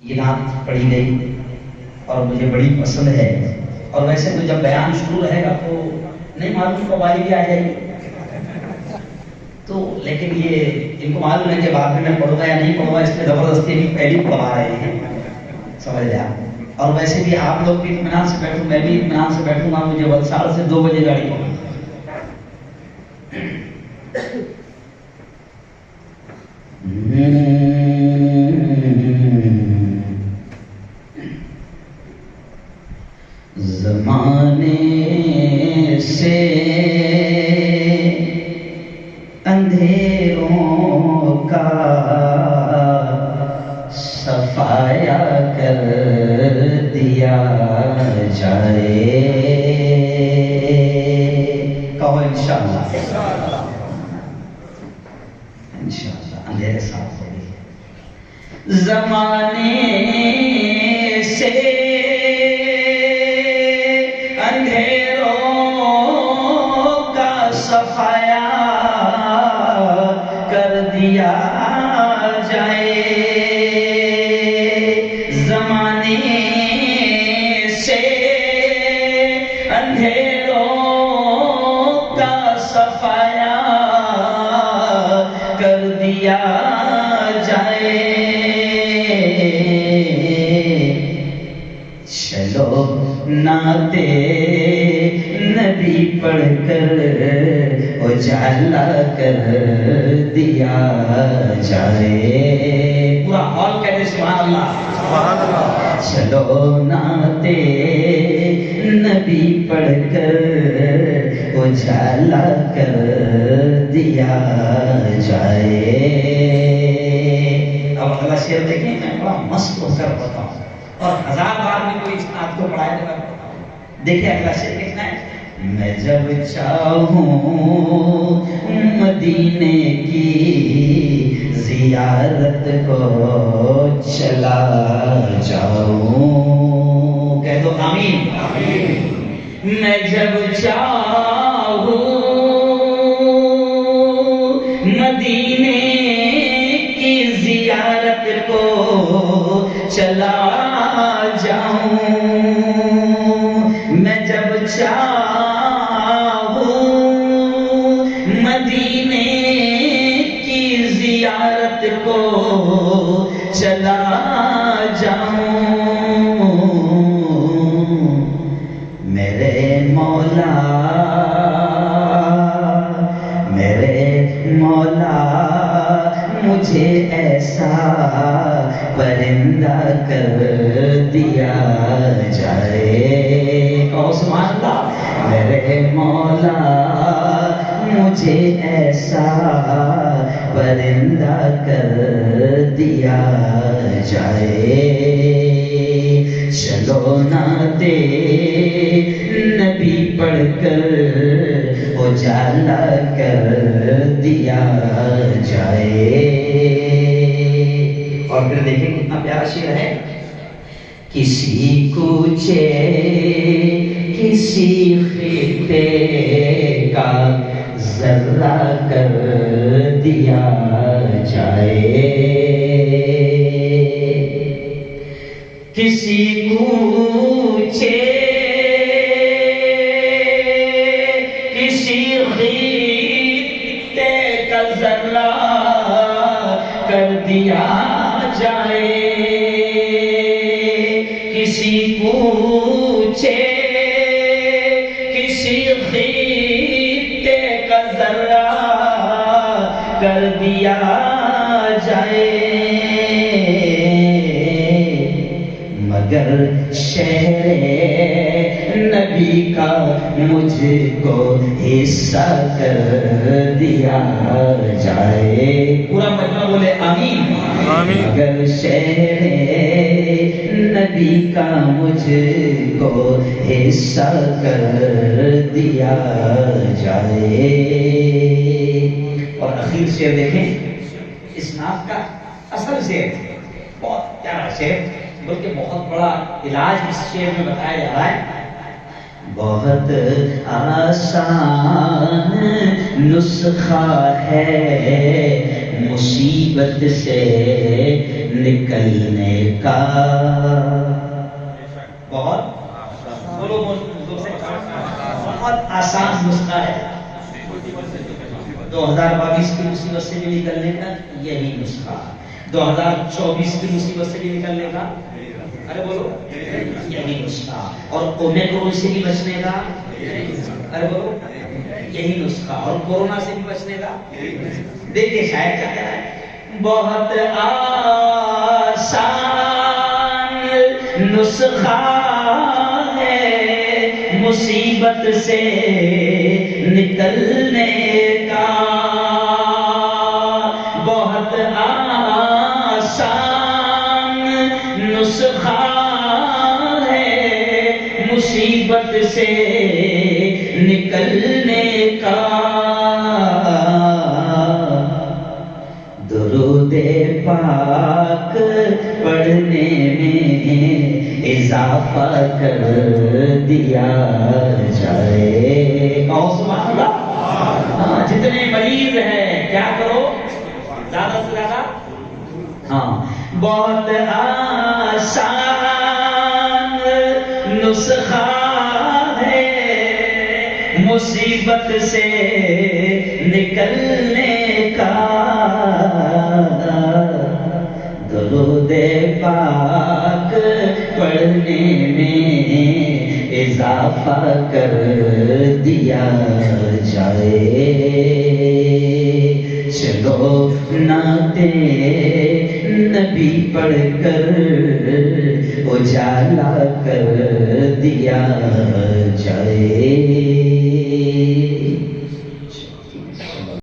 یہ نعت پڑھی گئی اور مجھے بڑی پسند ہے، اور ویسے تو جب بیان شروع رہے گا تو نہیں معلوم قوالی بھی آ جائے گی، تو لیکن یہ ان کو معلوم ہے کہ بعد میں پڑھوں گا یا نہیں پڑھوں گا، اس لیے زبردستی بھی پہلی پڑھوا رہے ہیں، سمجھ لیں آپ۔ اور ویسے بھی آپ لوگ بھی اطمینان سے بیٹھوں، میں بھی اطمینان سے بیٹھوں گا، مجھے ولساڑ سے 2 بجے گاڑی پکڑی۔ زمانے سے اندھیروں کا صفایا کر دیا جائے، کہو انشاءاللہ، انشاءاللہ اندھیرے صاف ہو گئے۔ زمانے سے اندھیروں کا صفایا کر دیا جائے، زمانے سے اندھیروں کا صفایا کر دیا جائے، چلو نعت نبی پڑھ کر اجالا کر دیا جائے، پورا ہال کہتے سبحان اللہ، سبحان اللہ۔ چلو نعت نبی پڑھ کر اجالا کر دیا جائے۔ اب اگلا شعر دیکھیں، میں بڑا مست ہو کر پڑھتا ہوں، اور 1000 بار بھی کوئی اس نعت کو پڑھائے تو میں پڑھتا ہوں۔ دیکھیں اگلا شعر کتنا ہے۔ میں جب چاہوں مدینے کی زیارت کو چلا جاؤں، کہہ دو آمین۔ میں جب چاہوں مدینے کی زیارت کو چلا جاؤں، میں جب چاہوں مدینے کی زیارت کو چلا جاؤں، میرے مولا مجھے ایسا پرندہ کر دیا جائے، کہو سبحان اللہ۔ میرے مولا مجھے ایسا پرندہ کر دیا جائے، چلو نعت نبی پڑھ کر اجالا کر دیا جائے۔ اور پھر دیکھیں کتنا پیارا شعر ہے۔ کسی کوچے کسی خطے کا ذرہ کر دیا جائے، کسی کوچے کسی خطے کا ذرہ کر دیا جائے، کسی کوچے کسی خطے کا ذرہ کر دیا جائے، مگر شہر نبی کا مجھ کو حصہ کر دیا جائے، پورا مجمع بولے آمین۔ مگر شہر نبی کا مجھ کو حصہ کر دیا جائے۔ اور اخیر شعر دیکھیں، اس نعت کا اصل شعر بہت پیارا شعر، بلکہ بہت بڑا علاج اس شعر میں بتایا جا رہا ہے۔ بہت آسان نسخہ ہے مصیبت سے نکلنے کا. بہت بہت آسان نسخہ ہے. 2022 کی مصیبت سے بھی نکلنے کا یہی نسخہ. 2024 کی مصیبت سے بھی نکلنے کا ارے بولو یہی نسخہ. اور اومیکرون سے بھی بچنے کا ارے بولو یہی نسخہ. اور کورونا سے بھی بچنے کا دیکھیے شاید کیا کہہ رہا ہے. بہت آسان نسخہ ہے مصیبت سے نکلنے کا. بہت آسان نسخہ ہے مصیبت سے نکلنے کا. درود پاک پڑھنے میں اضافہ کر دیا جائے. سبحان اللہ. جتنے مریض ہیں کیا کرو زیادہ سے زیادہ. ہاں بہت آسان نسخہ ہے مصیبت سے نکلنے کا. درود پاک پڑھنے میں اضافہ کر دیا جائے. چلو نعت نبی پڑھ کر اجالا کر دیا جائے.